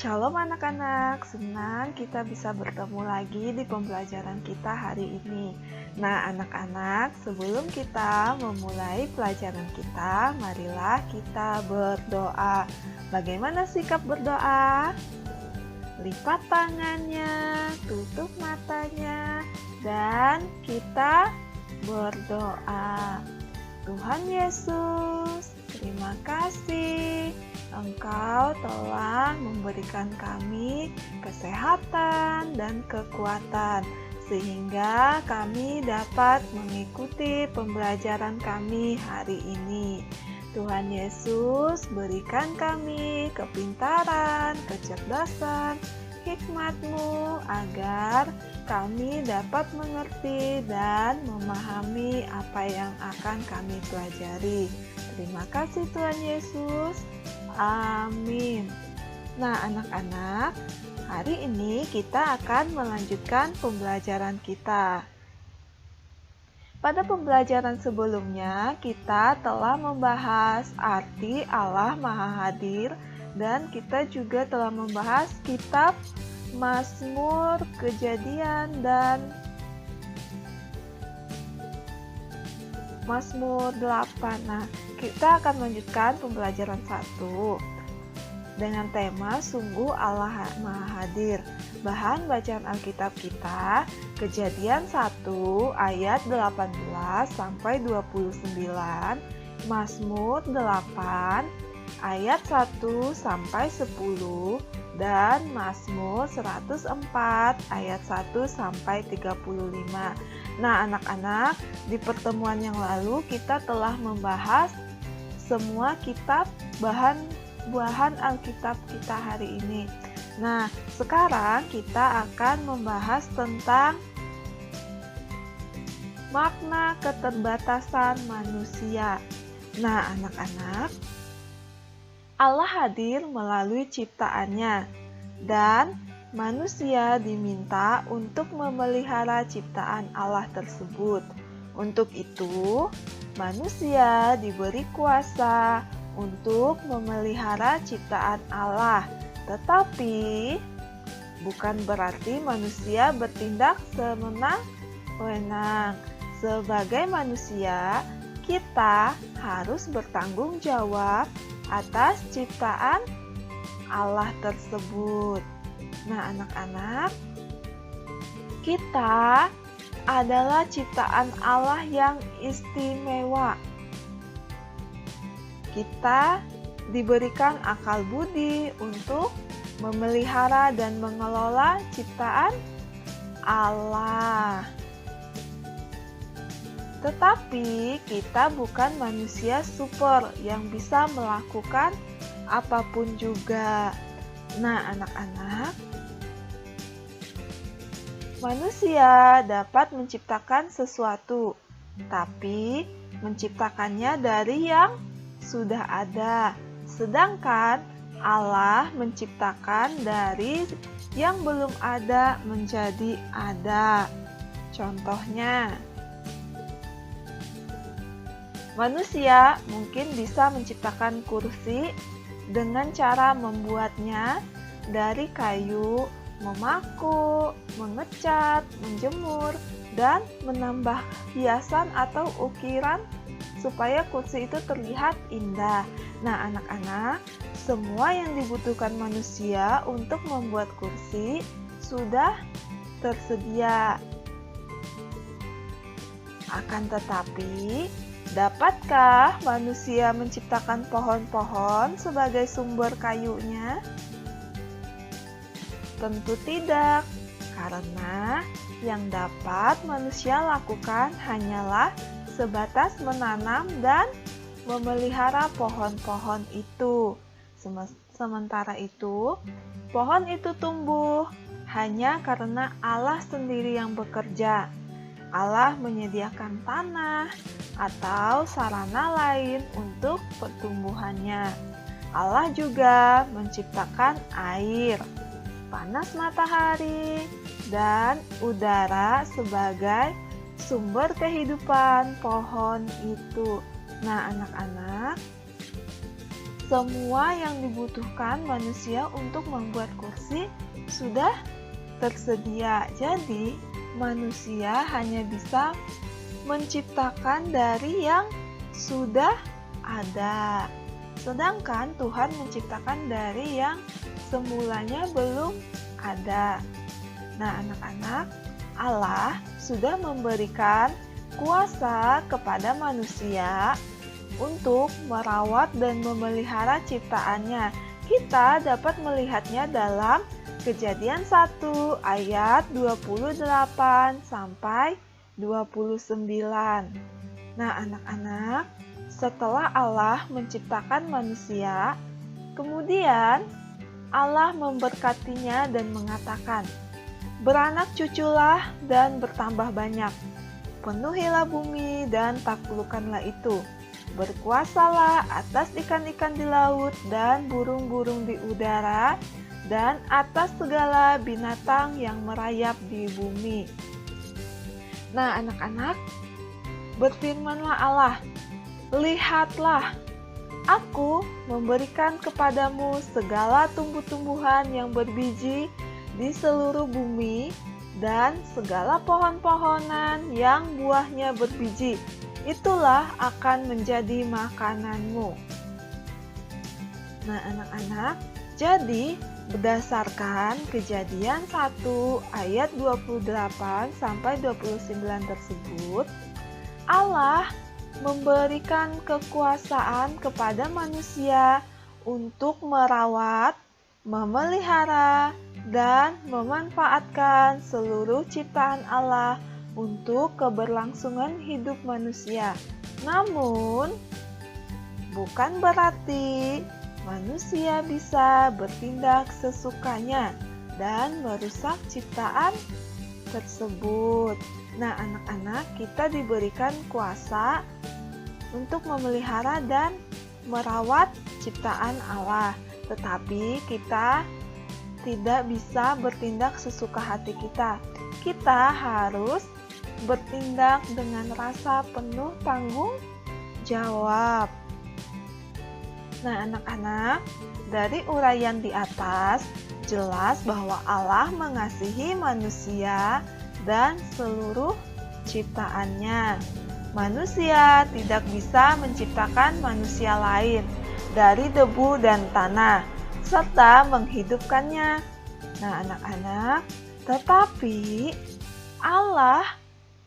Shalom anak-anak, senang kita bisa bertemu lagi di pembelajaran kita hari ini. Nah anak-anak, sebelum kita memulai pelajaran kita, marilah kita berdoa. Bagaimana sikap berdoa? Lipat tangannya, tutup matanya, dan kita berdoa. Tuhan Yesus, terima kasih. Engkau telah memberikan kami kesehatan dan kekuatan, sehingga kami dapat mengikuti pembelajaran kami hari ini. Tuhan Yesus, berikan kami kepintaran, kecerdasan, hikmat-Mu, agar kami dapat mengerti dan memahami apa yang akan kami pelajari. Terima kasih Tuhan Yesus. Amin. Nah anak-anak, hari ini kita akan melanjutkan pembelajaran kita. Pada pembelajaran sebelumnya, kita telah membahas arti Allah Maha Hadir dan kita juga telah membahas kitab Mazmur, Kejadian, dan Mazmur 8. Nah, kita akan melanjutkan pembelajaran 1 dengan tema Sungguh Allah Maha Hadir. Bahan bacaan Alkitab kita, Kejadian 1 ayat 18 sampai 29, Mazmur 8 ayat 1 sampai 10, dan Mazmur 104 ayat 1 sampai 35. Nah, anak-anak, di pertemuan yang lalu kita telah membahas semua kitab bahan Alkitab kita hari ini. Nah, sekarang kita akan membahas tentang makna keterbatasan manusia. Nah, anak-anak, Allah hadir melalui ciptaannya dan manusia diminta untuk memelihara ciptaan Allah tersebut. Untuk itu, manusia diberi kuasa untuk memelihara ciptaan Allah. Tetapi, bukan berarti manusia bertindak sewenang-wenang. Sebagai manusia, kita harus bertanggung jawab atas ciptaan Allah tersebut. Nah, anak-anak, kita adalah ciptaan Allah yang istimewa. Kita diberikan akal budi untuk memelihara dan mengelola ciptaan Allah. Tetapi kita bukan manusia super yang bisa melakukan apapun juga. Nah, anak-anak, manusia dapat menciptakan sesuatu, tapi menciptakannya dari yang sudah ada. Sedangkan Allah menciptakan dari yang belum ada menjadi ada. Contohnya, manusia mungkin bisa menciptakan kursi dengan cara membuatnya dari kayu, memaku, mengecat, menjemur, dan menambah hiasan atau ukiran supaya kursi itu terlihat indah. Nah, anak-anak, semua yang dibutuhkan manusia untuk membuat kursi sudah tersedia. Akan tetapi, dapatkah manusia menciptakan pohon-pohon sebagai sumber kayunya? Tentu tidak, karena yang dapat manusia lakukan hanyalah sebatas menanam dan memelihara pohon-pohon itu. Sementara itu, pohon itu tumbuh hanya karena Allah sendiri yang bekerja. Allah menyediakan tanah atau sarana lain untuk pertumbuhannya. Allah juga menciptakan air, panas matahari, dan udara sebagai sumber kehidupan pohon itu. Nah, anak-anak, semua yang dibutuhkan manusia untuk membuat kursi sudah tersedia. Jadi, manusia hanya bisa menciptakan dari yang sudah ada. Sedangkan Tuhan menciptakan dari yang semulanya belum ada. Nah, anak-anak, Allah sudah memberikan kuasa kepada manusia untuk merawat dan memelihara ciptaannya. Kita dapat melihatnya dalam Kejadian 1 ayat 28 sampai 29. Nah, anak-anak, setelah Allah menciptakan manusia, kemudian Allah memberkatinya dan mengatakan, "Beranak cuculah dan bertambah banyak. Penuhilah bumi dan taklukkanlah itu. Berkuasalah atas ikan-ikan di laut dan burung-burung di udara, dan atas segala binatang yang merayap di bumi." Nah, anak-anak, berfirmanlah Allah, "Lihatlah, Aku memberikan kepadamu segala tumbuh-tumbuhan yang berbiji di seluruh bumi, dan segala pohon-pohonan yang buahnya berbiji. Itulah akan menjadi makananmu." Nah, anak-anak, jadi berdasarkan Kejadian 1 ayat 28 sampai 29 tersebut, Allah memberikan kekuasaan kepada manusia untuk merawat, memelihara, dan memanfaatkan seluruh ciptaan Allah untuk keberlangsungan hidup manusia. Namun, bukan berarti manusia bisa bertindak sesukanya dan merusak ciptaan tersebut. Nah, anak-anak, kita diberikan kuasa untuk memelihara dan merawat ciptaan Allah. Tetapi kita tidak bisa bertindak sesuka hati kita. Kita harus bertindak dengan rasa penuh tanggung jawab. Nah, anak-anak, dari uraian di atas jelas bahwa Allah mengasihi manusia dan seluruh ciptaannya. Manusia tidak bisa menciptakan manusia lain dari debu dan tanah serta menghidupkannya. Nah, anak-anak, tetapi Allah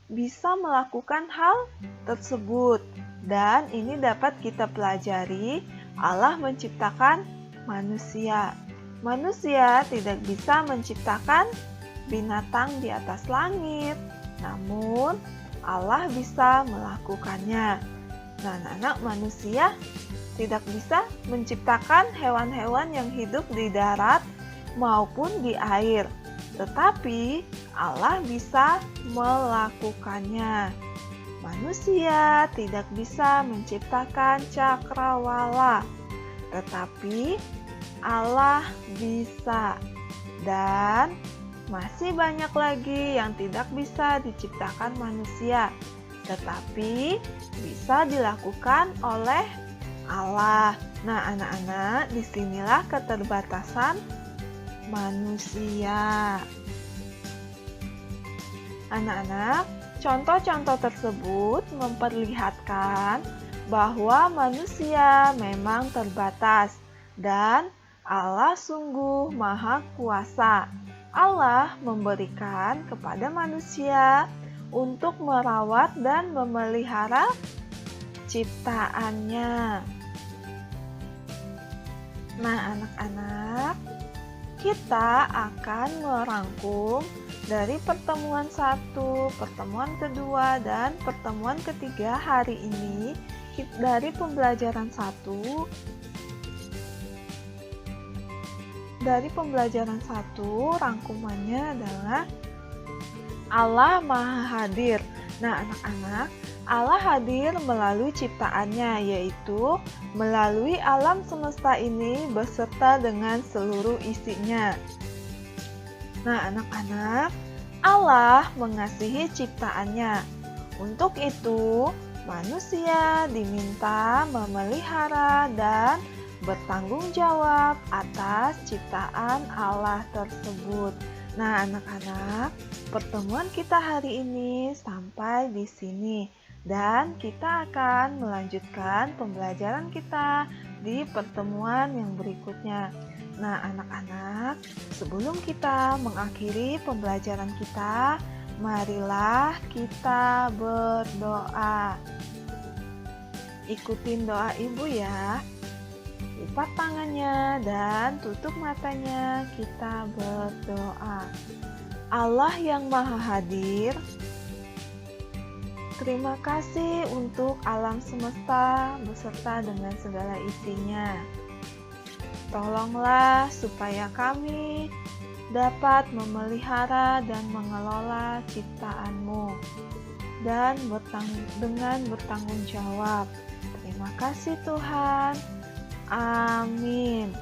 bisa melakukan hal tersebut, dan ini dapat kita pelajari. Allah menciptakan manusia. Manusia tidak bisa menciptakan binatang di atas langit, namun Allah bisa melakukannya. Nah, anak-anak, manusia tidak bisa menciptakan hewan-hewan yang hidup di darat maupun di air, tetapi Allah bisa melakukannya. Manusia tidak bisa menciptakan cakrawala, tetapi Allah bisa. Dan masih banyak lagi yang tidak bisa diciptakan manusia, tetapi bisa dilakukan oleh Allah. Nah, anak-anak, disinilah keterbatasan manusia. Anak-anak, contoh-contoh tersebut memperlihatkan bahwa manusia memang terbatas dan Allah sungguh maha kuasa. Allah memberikan kepada manusia untuk merawat dan memelihara ciptaannya. Nah, anak-anak, kita akan merangkum dari pertemuan 1, pertemuan kedua, dan pertemuan ketiga hari ini. Dari pembelajaran 1, rangkumannya adalah Allah Maha Hadir. Nah, anak-anak, Allah hadir melalui ciptaannya, yaitu melalui alam semesta ini beserta dengan seluruh isinya. Nah, anak-anak, Allah mengasihi ciptaannya. Untuk itu, manusia diminta memelihara dan bertanggung jawab atas ciptaan Allah tersebut. Nah, anak-anak, pertemuan kita hari ini sampai di sini dan kita akan melanjutkan pembelajaran kita di pertemuan yang berikutnya. Nah, anak-anak, sebelum kita mengakhiri pembelajaran kita, marilah kita berdoa. Ikutin doa ibu ya. Lipat tangannya dan tutup matanya, kita berdoa. Allah yang Maha Hadir, terima kasih untuk alam semesta beserta dengan segala isinya. Tolonglah supaya kami dapat memelihara dan mengelola ciptaan-Mu dan dengan bertanggung jawab. Terima kasih Tuhan. Amin.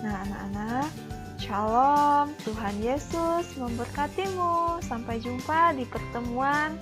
Nah, anak-anak, Shalom. Tuhan Yesus memberkatimu. Sampai jumpa di pertemuan